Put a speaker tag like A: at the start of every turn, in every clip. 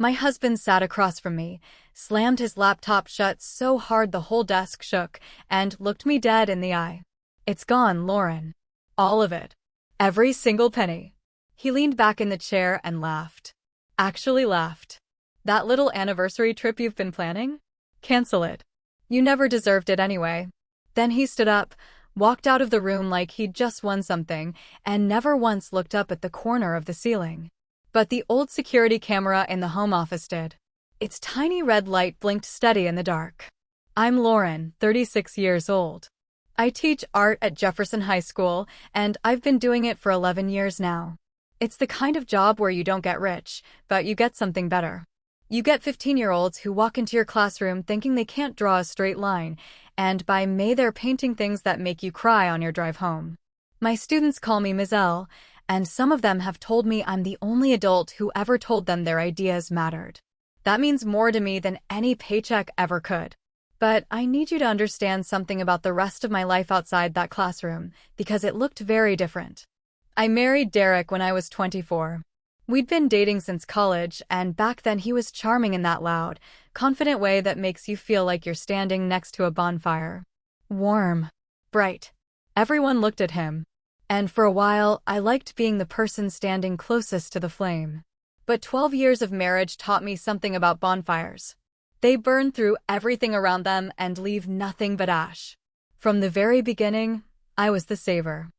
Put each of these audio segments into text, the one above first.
A: My husband sat across from me, slammed his laptop shut so hard the whole desk shook, and looked me dead in the eye. "It's gone, Lauren. All of it. Every single penny." He leaned back in the chair and laughed. Actually laughed. "That little anniversary trip you've been planning? Cancel it. You never deserved it anyway." Then he stood up, walked out of the room like he'd just won something, and never once looked up at the corner of the ceiling. But the old security camera in the home office did. Its tiny red light blinked steady in the dark. "I'm Lauren, 36 years old. I teach art at Jefferson High School, and I've been doing it for 11 years now. It's the kind of job where you don't get rich, but you get something better. You get 15-year-olds who walk into your classroom thinking they can't draw a straight line, and by May they're painting things that make you cry on your drive home. My students call me Ms. L, and some of them have told me I'm the only adult who ever told them their ideas mattered. That means more to me than any paycheck ever could. But I need you to understand something about the rest of my life outside that classroom, because it looked very different. I married Derek when I was 24. We'd been dating since college, and back then he was charming in that loud, confident way that makes you feel like you're standing next to a bonfire. Warm. Bright. Everyone looked at him. And for a while, I liked being the person standing closest to the flame. But 12 years of marriage taught me something about bonfires. They burn through everything around them and leave nothing but ash. From the very beginning, I was the saver.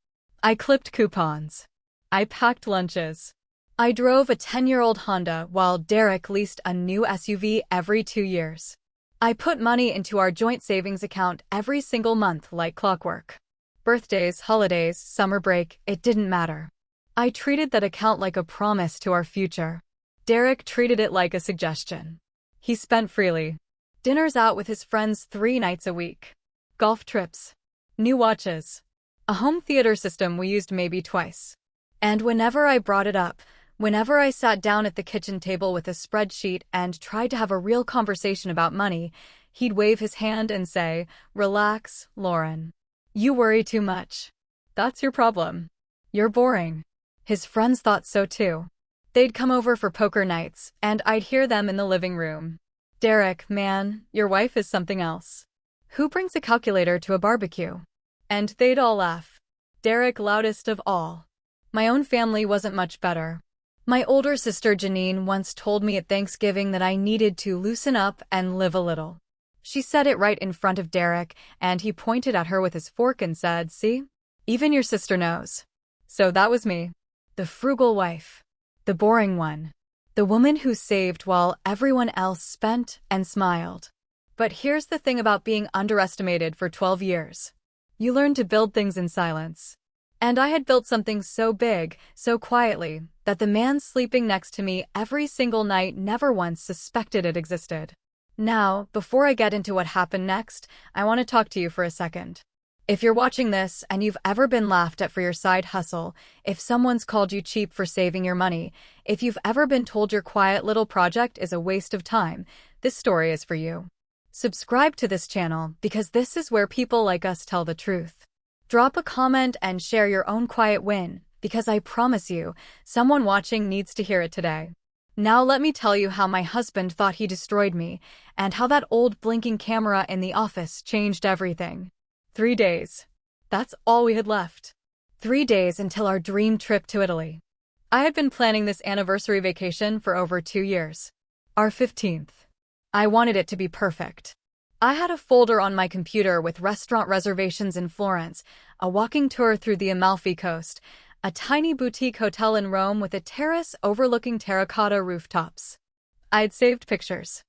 A: I clipped coupons. I packed lunches. I drove a 10-year-old Honda while Derek leased a new SUV every 2 years. I put money into our joint savings account every single month like clockwork. Birthdays, holidays, summer break, it didn't matter. I treated that account like a promise to our future. Derek treated it like a suggestion. He spent freely. Dinners out with his friends 3 nights a week. Golf trips. New watches. A home theater system we used maybe twice. And whenever I brought it up, whenever I sat down at the kitchen table with a spreadsheet and tried to have a real conversation about money, he'd wave his hand and say, "Relax, Lauren. You worry too much. That's your problem. You're boring." His friends thought so too. They'd come over for poker nights, and I'd hear them in the living room. "Derek, man, your wife is something else. Who brings a calculator to a barbecue?" And they'd all laugh. Derek loudest of all. My own family wasn't much better. My older sister Janine once told me at Thanksgiving that I needed to loosen up and live a little. She said it right in front of Derek, and he pointed at her with his fork and said, "See? Even your sister knows." So that was me. The frugal wife. The boring one. The woman who saved while everyone else spent and smiled. But here's the thing about being underestimated for 12 years. You learn to build things in silence. And I had built something so big, so quietly, that the man sleeping next to me every single night never once suspected it existed. Now, before I get into what happened next, I want to talk to you for a second. If you're watching this and you've ever been laughed at for your side hustle, if someone's called you cheap for saving your money, if you've ever been told your quiet little project is a waste of time, this story is for you. Subscribe to this channel because this is where people like us tell the truth. Drop a comment and share your own quiet win, because I promise you, someone watching needs to hear it today. Now let me tell you how my husband thought he destroyed me, and how that old blinking camera in the office changed everything. 3 days. That's all we had left. 3 days until our dream trip to Italy. I had been planning this anniversary vacation for over 2 years. Our 15th. I wanted it to be perfect. I had a folder on my computer with restaurant reservations in Florence, a walking tour through the Amalfi Coast, a tiny boutique hotel in Rome with a terrace overlooking terracotta rooftops. I'd saved pictures.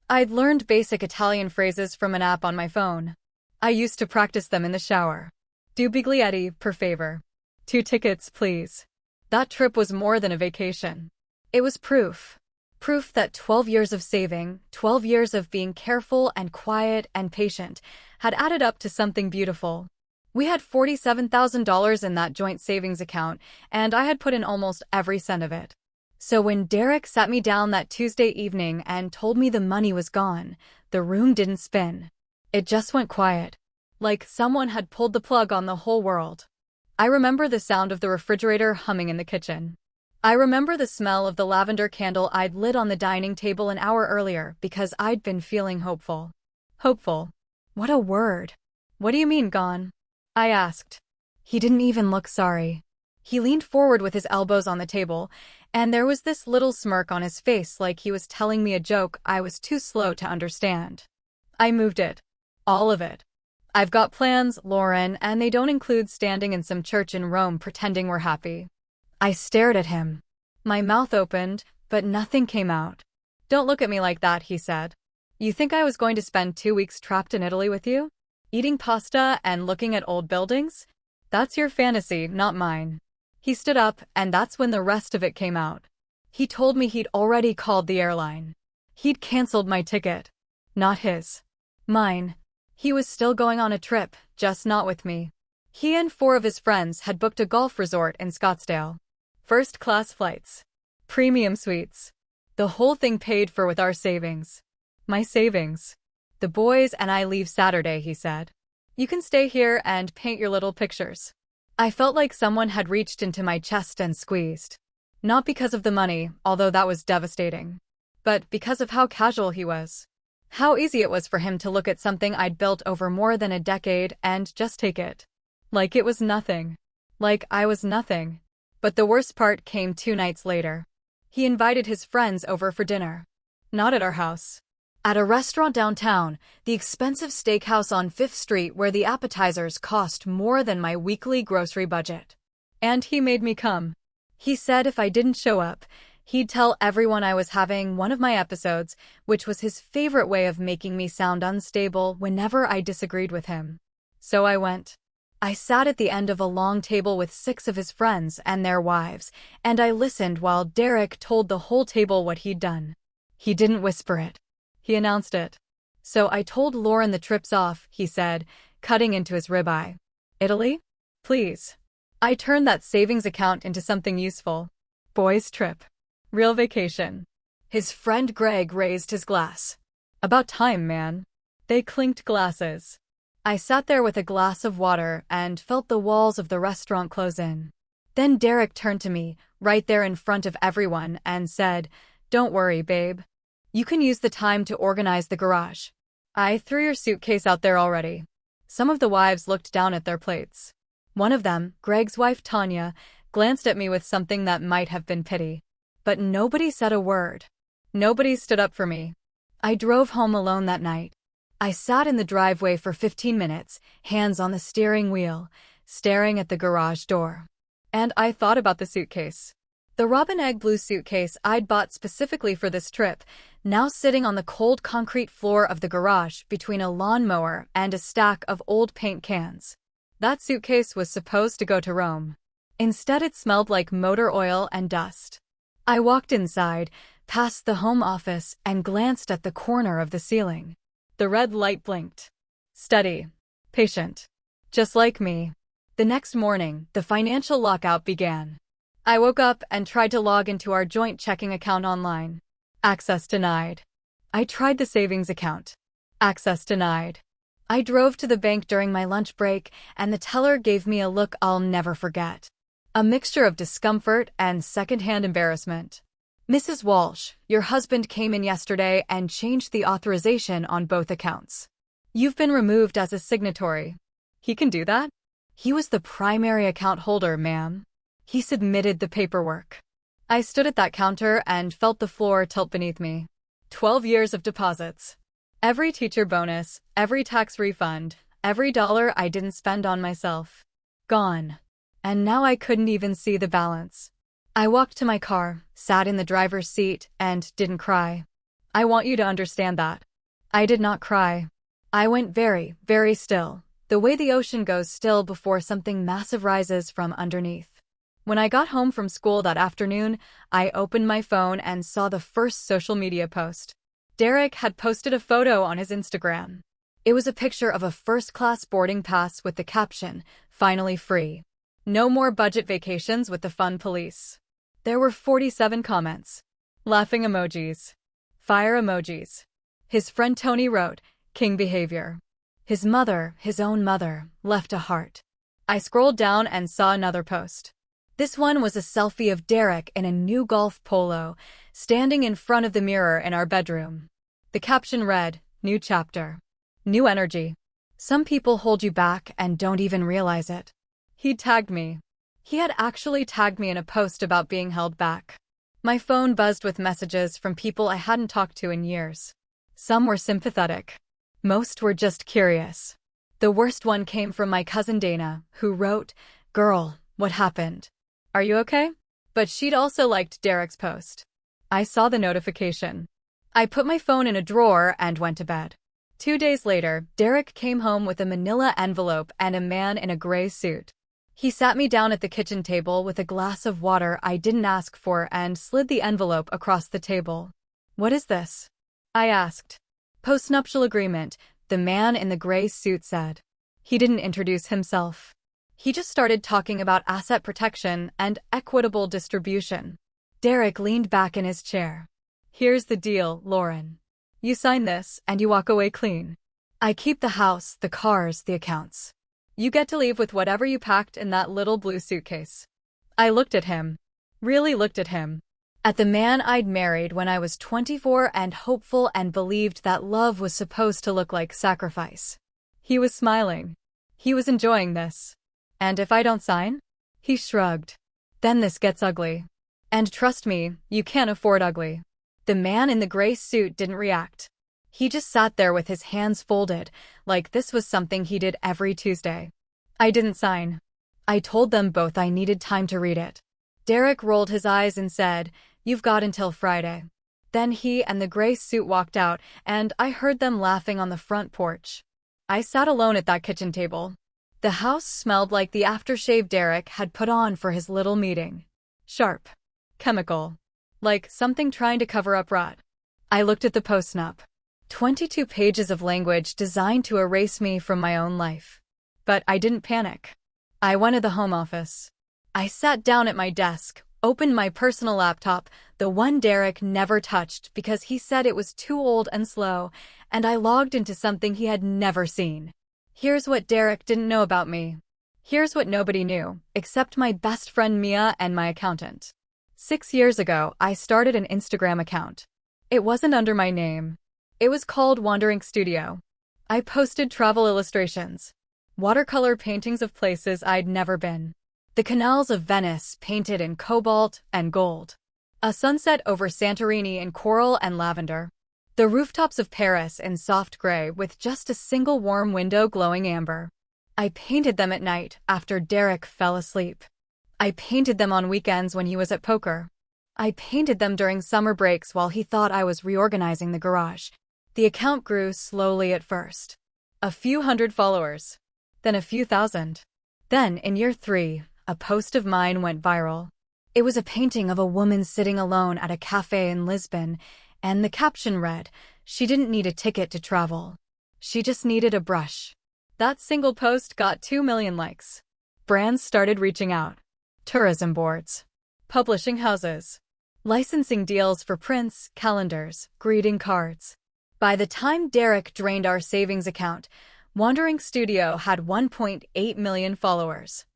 A: I'd learned basic Italian phrases from an app on my phone. I used to practice them in the shower. "Due biglietti, per favor." 2 tickets, please. That trip was more than a vacation. It was proof. Proof that 12 years of saving, 12 years of being careful and quiet and patient, had added up to something beautiful. We had $47,000 in that joint savings account, and I had put in almost every cent of it. So when Derek sat me down that Tuesday evening and told me the money was gone, the room didn't spin. It just went quiet. Like someone had pulled the plug on the whole world. I remember the sound of the refrigerator humming in the kitchen. I remember the smell of the lavender candle I'd lit on the dining table an hour earlier because I'd been feeling hopeful. Hopeful. What a word. What do you mean, gone? I asked. He didn't even look sorry. He leaned forward with his elbows on the table, and there was this little smirk on his face like he was telling me a joke I was too slow to understand. I moved it. All of it. I've got plans, Lauren, and they don't include standing in some church in Rome pretending we're happy. I stared at him. My mouth opened, but nothing came out. Don't look at me like that, he said. You think I was going to spend 2 weeks trapped in Italy with you? Eating pasta and looking at old buildings? That's your fantasy, not mine. He stood up, and that's when the rest of it came out. He told me he'd already called the airline. He'd canceled my ticket. Not his. Mine. He was still going on a trip, just not with me. He and 4 of his friends had booked a golf resort in Scottsdale. First-class flights. Premium suites. The whole thing paid for with our savings. My savings. The boys and I leave Saturday, he said. You can stay here and paint your little pictures. I felt like someone had reached into my chest and squeezed. Not because of the money, although that was devastating, but because of how casual he was. How easy it was for him to look at something I'd built over more than a decade and just take it. Like it was nothing. Like I was nothing. But the worst part came 2 nights later. He invited his friends over for dinner. Not at our house. At a restaurant downtown, the expensive steakhouse on 5th Street where the appetizers cost more than my weekly grocery budget. And he made me come. He said if I didn't show up, he'd tell everyone I was having one of my episodes, which was his favorite way of making me sound unstable whenever I disagreed with him. So I went. I sat at the end of a long table with 6 of his friends and their wives, and I listened while Derek told the whole table what he'd done. He didn't whisper it. He announced it. So I told Lauren the trip's off, he said, cutting into his ribeye. Italy? Please. I turned that savings account into something useful. Boys' trip. Real vacation. His friend Greg raised his glass. About time, man. They clinked glasses. I sat there with a glass of water and felt the walls of the restaurant close in. Then Derek turned to me, right there in front of everyone, and said, "Don't worry, babe. You can use the time to organize the garage. I threw your suitcase out there already." Some of the wives looked down at their plates. One of them, Greg's wife Tanya, glanced at me with something that might have been pity. But nobody said a word. Nobody stood up for me. I drove home alone that night. I sat in the driveway for 15 minutes, hands on the steering wheel, staring at the garage door. And I thought about the suitcase. The robin egg blue suitcase I'd bought specifically for this trip, now sitting on the cold concrete floor of the garage between a lawnmower and a stack of old paint cans. That suitcase was supposed to go to Rome. Instead, it smelled like motor oil and dust. I walked inside, past the home office, and glanced at the corner of the ceiling. The red light blinked. Steady. Patient. Just like me. The next morning, the financial lockout began. I woke up and tried to log into our joint checking account online. Access denied. I tried the savings account. Access denied. I drove to the bank during my lunch break, and the teller gave me a look I'll never forget. A mixture of discomfort and secondhand embarrassment. "Mrs. Walsh, your husband came in yesterday and changed the authorization on both accounts. You've been removed as a signatory." He can do that? He was the primary account holder, ma'am. He submitted the paperwork. I stood at that counter and felt the floor tilt beneath me. 12 years of deposits. Every teacher bonus, every tax refund, every dollar I didn't spend on myself. Gone. And now I couldn't even see the balance. I walked to my car, sat in the driver's seat, and didn't cry. I want you to understand that. I did not cry. I went very, very still, the way the ocean goes still before something massive rises from underneath. When I got home from school that afternoon, I opened my phone and saw the first social media post. Derek had posted a photo on his Instagram. It was a picture of a first-class boarding pass with the caption, "Finally free. No more budget vacations with the fun police." There were 47 comments. Laughing emojis. Fire emojis. His friend Tony wrote, "King behavior." His mother, his own mother, left a heart. I scrolled down and saw another post. This one was a selfie of Derek in a new golf polo, standing in front of the mirror in our bedroom. The caption read, "New chapter. New energy. Some people hold you back and don't even realize it." He tagged me. He had actually tagged me in a post about being held back. My phone buzzed with messages from people I hadn't talked to in years. Some were sympathetic. Most were just curious. The worst one came from my cousin Dana, who wrote, "Girl, what happened? Are you okay?" But she'd also liked Derek's post. I saw the notification. I put my phone in a drawer and went to bed. 2 days later, Derek came home with a manila envelope and a man in a gray suit. He sat me down at the kitchen table with a glass of water I didn't ask for and slid the envelope across the table. "What is this?" I asked. "Postnuptial agreement," the man in the gray suit said. He didn't introduce himself. He just started talking about asset protection and equitable distribution. Derek leaned back in his chair. "Here's the deal, Lauren. You sign this and you walk away clean. I keep the house, the cars, the accounts. You get to leave with whatever you packed in that little blue suitcase." I looked at him. Really looked at him. At the man I'd married when I was 24 and hopeful and believed that love was supposed to look like sacrifice. He was smiling. He was enjoying this. "And if I don't sign?" He shrugged. "Then this gets ugly. And trust me, you can't afford ugly." The man in the gray suit didn't react. He just sat there with his hands folded, like this was something he did every Tuesday. I didn't sign. I told them both I needed time to read it. Derek rolled his eyes and said, "You've got until Friday." Then he and the gray suit walked out, and I heard them laughing on the front porch. I sat alone at that kitchen table. The house smelled like the aftershave Derek had put on for his little meeting. Sharp. Chemical. Like something trying to cover up rot. I looked at the postnup. 22 pages of language designed to erase me from my own life. But I didn't panic. I went to the home office. I sat down at my desk, opened my personal laptop, the one Derek never touched because he said it was too old and slow, and I logged into something he had never seen. Here's what Derek didn't know about me. Here's what nobody knew, except my best friend Mia and my accountant. 6 years ago, I started an Instagram account. It wasn't under my name. It was called Wandering Studio. I posted travel illustrations, watercolor paintings of places I'd never been. The canals of Venice painted in cobalt and gold. A sunset over Santorini in coral and lavender. The rooftops of Paris in soft gray with just a single warm window glowing amber. I painted them at night after Derek fell asleep. I painted them on weekends when he was at poker. I painted them during summer breaks while he thought I was reorganizing the garage. The account grew slowly at first. A few hundred followers. Then a few thousand. Then, in year 3, a post of mine went viral. It was a painting of a woman sitting alone at a cafe in Lisbon, and the caption read, "She didn't need a ticket to travel. She just needed a brush." That single post got 2 million likes. Brands started reaching out. Tourism boards. Publishing houses. Licensing deals for prints, calendars, greeting cards. By the time Derek drained our savings account, Wandering Studio had 1.8 million followers.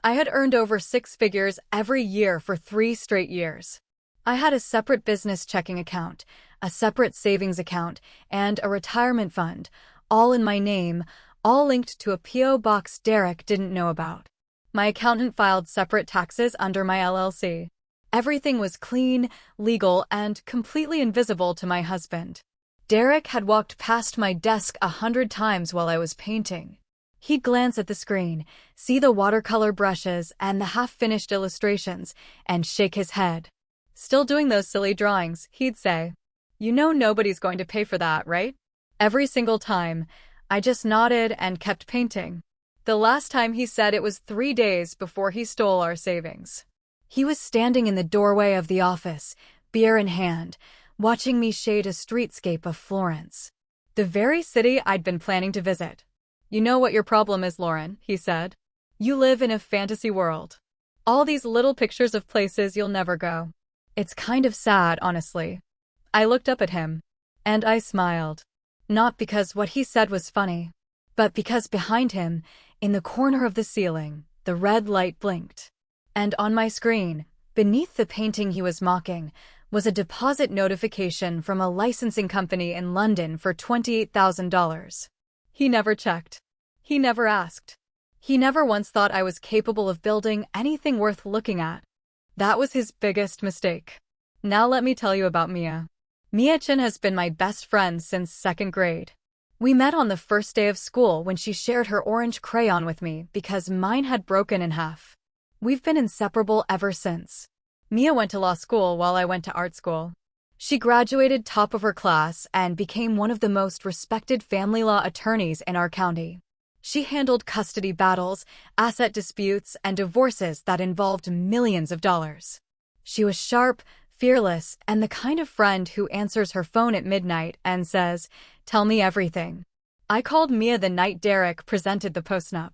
A: I had earned over 6 figures every year for 3 straight years. I had a separate business checking account, a separate savings account, and a retirement fund, all in my name, all linked to a P.O. box Derek didn't know about. My accountant filed separate taxes under my LLC. Everything was clean, legal, and completely invisible to my husband. Derek had walked past my desk 100 times while I was painting. He'd glance at the screen, see the watercolor brushes and the half-finished illustrations, and shake his head. "Still doing those silly drawings," he'd say. "You know nobody's going to pay for that, right?" Every single time, I just nodded and kept painting. The last time he said it was 3 days before he stole our savings. He was standing in the doorway of the office, beer in hand, watching me shade a streetscape of Florence, the very city I'd been planning to visit. "You know what your problem is, Lauren," he said. "You live in a fantasy world. All these little pictures of places you'll never go. It's kind of sad, honestly." I looked up at him, and I smiled. Not because what he said was funny, but because behind him, in the corner of the ceiling, the red light blinked. And on my screen, beneath the painting he was mocking, was a deposit notification from a licensing company in London for $28,000. He never checked. He never asked. He never once thought I was capable of building anything worth looking at. That was his biggest mistake. Now let me tell you about Mia. Mia-chan has been my best friend since second grade. We met on the first day of school when she shared her orange crayon with me because mine had broken in half. We've been inseparable ever since. Mia went to law school while I went to art school. She graduated top of her class and became one of the most respected family law attorneys in our county. She handled custody battles, asset disputes, and divorces that involved millions of dollars. She was sharp, fearless, and the kind of friend who answers her phone at midnight and says, "Tell me everything." I called Mia the night Derek presented the postnup.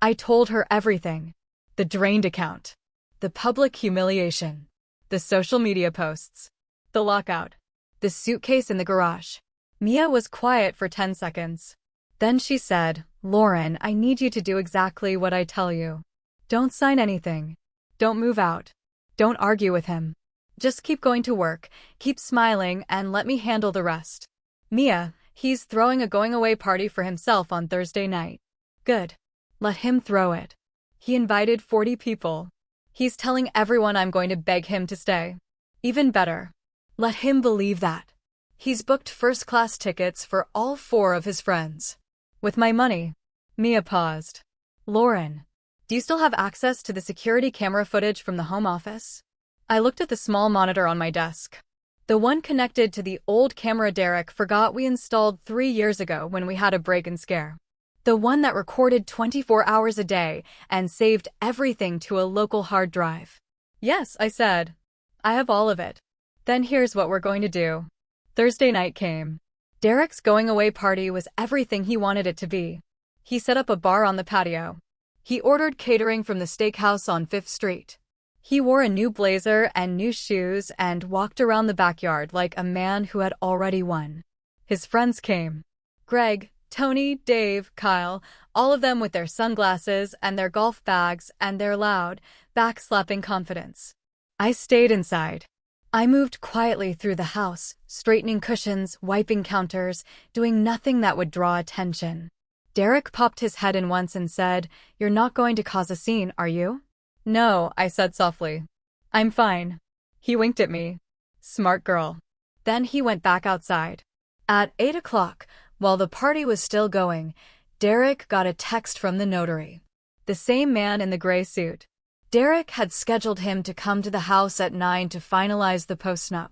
A: I told her everything. The drained account. The public humiliation. The social media posts. The lockout. The suitcase in the garage. Mia was quiet for 10 seconds. Then she said, "Lauren, I need you to do exactly what I tell you. Don't sign anything. Don't move out. Don't argue with him. Just keep going to work, keep smiling, and let me handle the rest." "Mia, he's throwing a going-away party for himself on Thursday night." "Good. Let him throw it. He invited 40 people. He's telling everyone I'm going to beg him to stay. Even better. Let him believe that. He's booked first-class tickets for all 4 of his friends. With my money." Mia paused. "Lauren, do you still have access to the security camera footage from the home office?" I looked at the small monitor on my desk. The one connected to the old camera Derek forgot we installed 3 years ago when we had a break-and scare. The one that recorded 24 hours a day and saved everything to a local hard drive. "Yes," I said. "I have all of it." "Then here's what we're going to do." Thursday night came. Derek's going-away party was everything he wanted it to be. He set up a bar on the patio. He ordered catering from the steakhouse on 5th Street. He wore a new blazer and new shoes and walked around the backyard like a man who had already won. His friends came. Greg, Tony, Dave, Kyle, all of them with their sunglasses and their golf bags and their loud, back-slapping confidence. I stayed inside. I moved quietly through the house, straightening cushions, wiping counters, doing nothing that would draw attention. Derek popped his head in once and said, "You're not going to cause a scene, are you?" "No," I said softly. "I'm fine." He winked at me. Smart girl. Then he went back outside. At 8 o'clock, while the party was still going, Derek got a text from the notary. The same man in the gray suit. Derek had scheduled him to come to the house at 9 to finalize the postnup.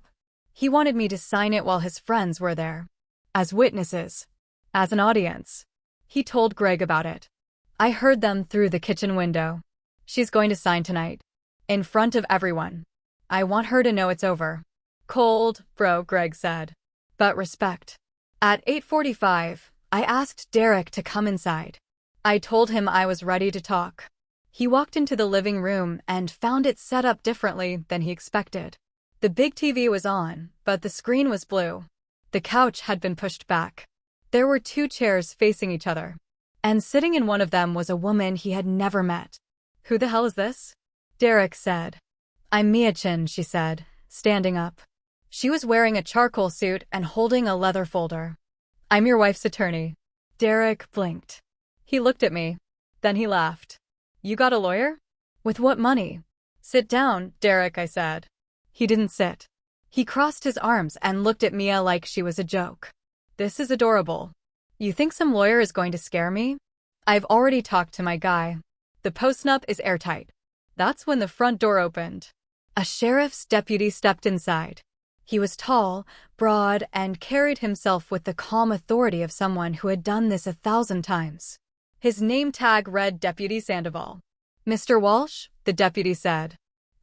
A: He wanted me to sign it while his friends were there. As witnesses. As an audience. He told Greg about it. I heard them through the kitchen window. "She's going to sign tonight. In front of everyone. I want her to know it's over." "Cold, bro," Greg said. "But respect." At 8:45, I asked Derek to come inside. I told him I was ready to talk. He walked into the living room and found it set up differently than he expected. The big TV was on, but the screen was blue. The couch had been pushed back. There were 2 chairs facing each other. And sitting in one of them was a woman he had never met. "Who the hell is this?" Derek said. "I'm Mia-chan," she said, standing up. She was wearing a charcoal suit and holding a leather folder. "I'm your wife's attorney." Derek blinked. He looked at me. Then he laughed. "You got a lawyer? With what money?" "Sit down, Derek," I said. He didn't sit. He crossed his arms and looked at Mia like she was a joke. "This is adorable. You think some lawyer is going to scare me? I've already talked to my guy. The postnup is airtight." That's when the front door opened. A sheriff's deputy stepped inside. He was tall, broad, and carried himself with the calm authority of someone who had done this 1,000 times. His name tag read Deputy Sandoval. "Mr. Walsh," the deputy said,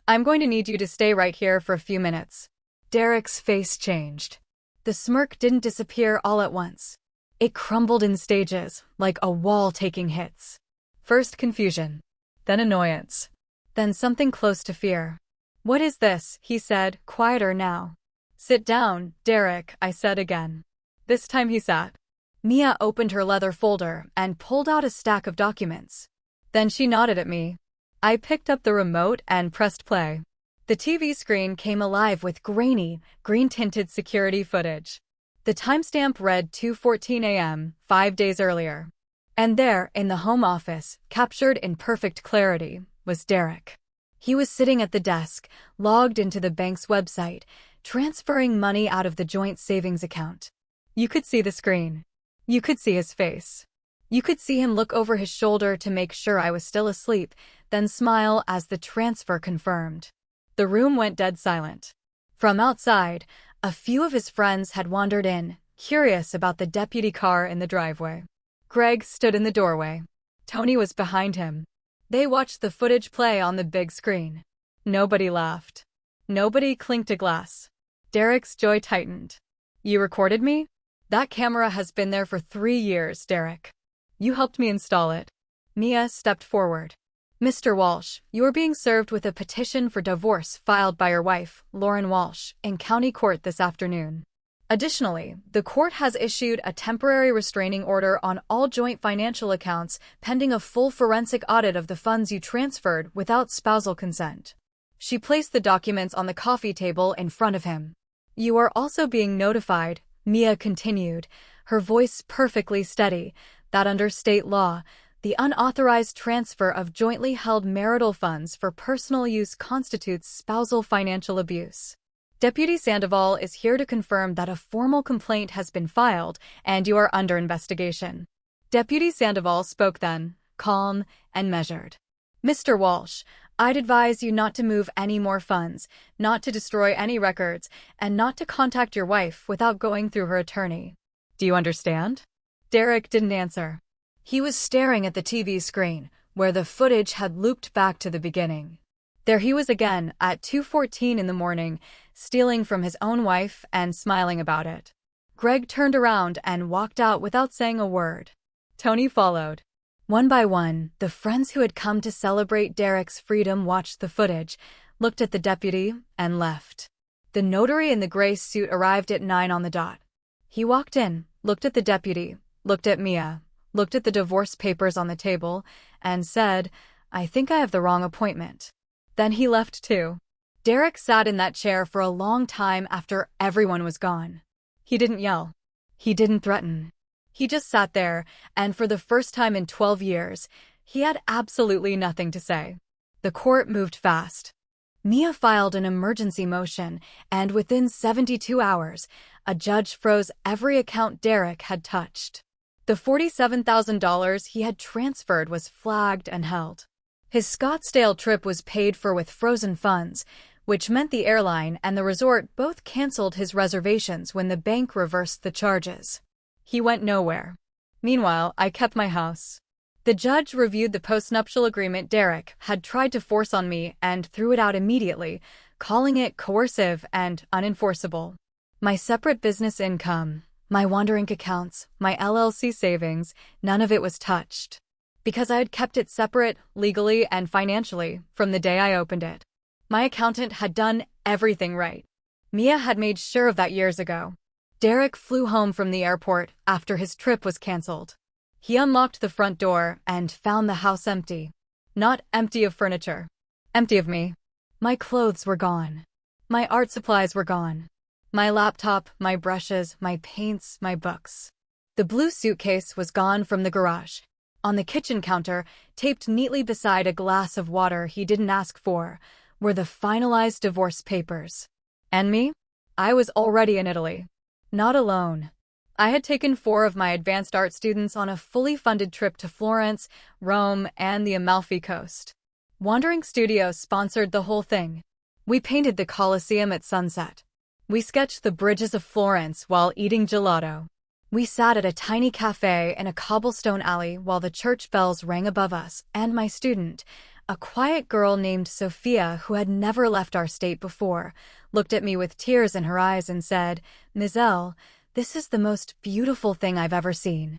A: "I'm going to need you to stay right here for a few minutes." Derek's face changed. The smirk didn't disappear all at once. It crumbled in stages, like a wall taking hits. First confusion. Then annoyance. Then something close to fear. "What is this?" he said, quieter now. "Sit down, Derek," I said again. This time he sat. Mia opened her leather folder and pulled out a stack of documents. Then she nodded at me. I picked up the remote and pressed play. The TV screen came alive with grainy, green-tinted security footage. The timestamp read 2:14 a.m., 5 days earlier. And there, in the home office, captured in perfect clarity, was Derek. He was sitting at the desk, logged into the bank's website, transferring money out of the joint savings account. You could see the screen. You could see his face. You could see him look over his shoulder to make sure I was still asleep, then smile as the transfer confirmed. The room went dead silent. From outside, a few of his friends had wandered in, curious about the deputy car in the driveway. Greg stood in the doorway. Tony was behind him. They watched the footage play on the big screen. Nobody laughed. Nobody clinked a glass. Derek's jaw tightened. You recorded me? That camera has been there for 3 years, Derek. You helped me install it. Mia stepped forward. Mr. Walsh, you are being served with a petition for divorce filed by your wife, Lauren Walsh, in county court this afternoon. Additionally, the court has issued a temporary restraining order on all joint financial accounts pending a full forensic audit of the funds you transferred without spousal consent. She placed the documents on the coffee table in front of him. You are also being notified, Mia continued, her voice perfectly steady, that under state law, the unauthorized transfer of jointly held marital funds for personal use constitutes spousal financial abuse. Deputy Sandoval is here to confirm that a formal complaint has been filed and you are under investigation. Deputy Sandoval spoke then, calm and measured. Mr. Walsh, I'd advise you not to move any more funds, not to destroy any records, and not to contact your wife without going through her attorney. Do you understand? Derek didn't answer. He was staring at the TV screen, where the footage had looped back to the beginning. There he was again, at 2:14 in the morning, stealing from his own wife and smiling about it. Greg turned around and walked out without saying a word. Tony followed. One by one, the friends who had come to celebrate Derek's freedom watched the footage, looked at the deputy, and left. The notary in the gray suit arrived at 9 on the dot. He walked in, looked at the deputy, looked at Mia, looked at the divorce papers on the table, and said, I think I have the wrong appointment. Then he left too. Derek sat in that chair for a long time after everyone was gone. He didn't yell. He didn't threaten. He just sat there, and for the first time in 12 years, he had absolutely nothing to say. The court moved fast. Mia filed an emergency motion, and within 72 hours, a judge froze every account Derek had touched. The $47,000 he had transferred was flagged and held. His Scottsdale trip was paid for with frozen funds, which meant the airline and the resort both canceled his reservations when the bank reversed the charges. He went nowhere. Meanwhile, I kept my house. The judge reviewed the postnuptial agreement Derek had tried to force on me and threw it out immediately, calling it coercive and unenforceable. My separate business income, my Wandering accounts, my LLC savings, none of it was touched. Because I had kept it separate, legally and financially, from the day I opened it. My accountant had done everything right. Mia had made sure of that years ago. Derek flew home from the airport after his trip was canceled. He unlocked the front door and found the house empty. Not empty of furniture. Empty of me. My clothes were gone. My art supplies were gone. My laptop, my brushes, my paints, my books. The blue suitcase was gone from the garage. On the kitchen counter, taped neatly beside a glass of water he didn't ask for, were the finalized divorce papers. And me? I was already in Italy. Not alone. I had taken 4 of my advanced art students on a fully funded trip to Florence, Rome, and the Amalfi Coast. Wandering Studios sponsored the whole thing. We painted the Colosseum at sunset. We sketched the bridges of Florence while eating gelato. We sat at a tiny cafe in a cobblestone alley while the church bells rang above us, and my student, a quiet girl named Sophia who had never left our state before, looked at me with tears in her eyes and said, Mizelle, this is the most beautiful thing I've ever seen.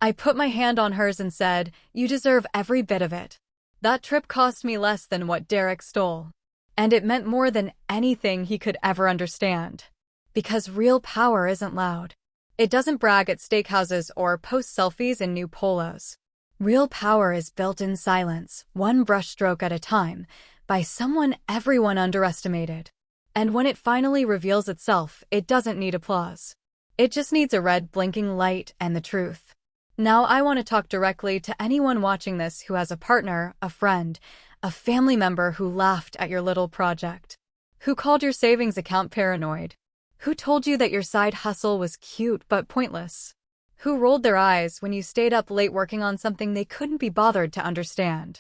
A: I put my hand on hers and said, you deserve every bit of it. That trip cost me less than what Derek stole. And it meant more than anything he could ever understand. Because real power isn't loud. It doesn't brag at steakhouses or post selfies in new polos. Real power is built in silence, one brushstroke at a time, by someone everyone underestimated. And when it finally reveals itself, it doesn't need applause. It just needs a red blinking light and the truth. Now I want to talk directly to anyone watching this who has a partner, a friend, a family member who laughed at your little project, who called your savings account paranoid, who told you that your side hustle was cute but pointless, who rolled their eyes when you stayed up late working on something they couldn't be bothered to understand.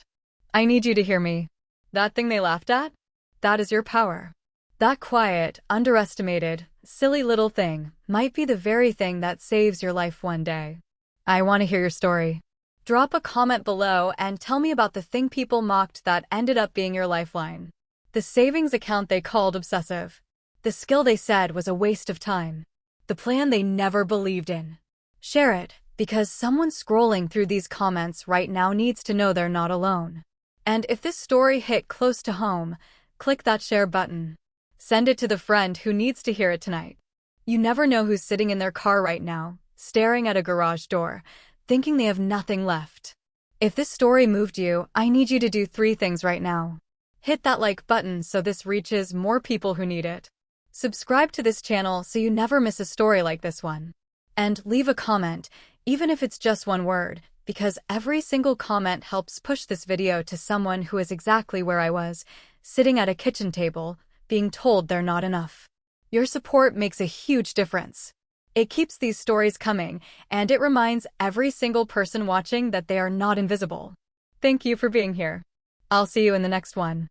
A: I need you to hear me. That thing they laughed at? That is your power. That quiet, underestimated, silly little thing might be the very thing that saves your life one day. I want to hear your story. Drop a comment below and tell me about the thing people mocked that ended up being your lifeline. The savings account they called obsessive. The skill they said was a waste of time. The plan they never believed in. Share it, because someone scrolling through these comments right now needs to know they're not alone. And if this story hit close to home, click that share button. Send it to the friend who needs to hear it tonight. You never know who's sitting in their car right now, staring at a garage door, thinking they have nothing left. If this story moved you, I need you to do 3 things right now. Hit that like button so this reaches more people who need it. Subscribe to this channel so you never miss a story like this one. And leave a comment, even if it's just one word, because every single comment helps push this video to someone who is exactly where I was, sitting at a kitchen table, being told they're not enough. Your support makes a huge difference. It keeps these stories coming, and it reminds every single person watching that they are not invisible. Thank you for being here. I'll see you in the next one.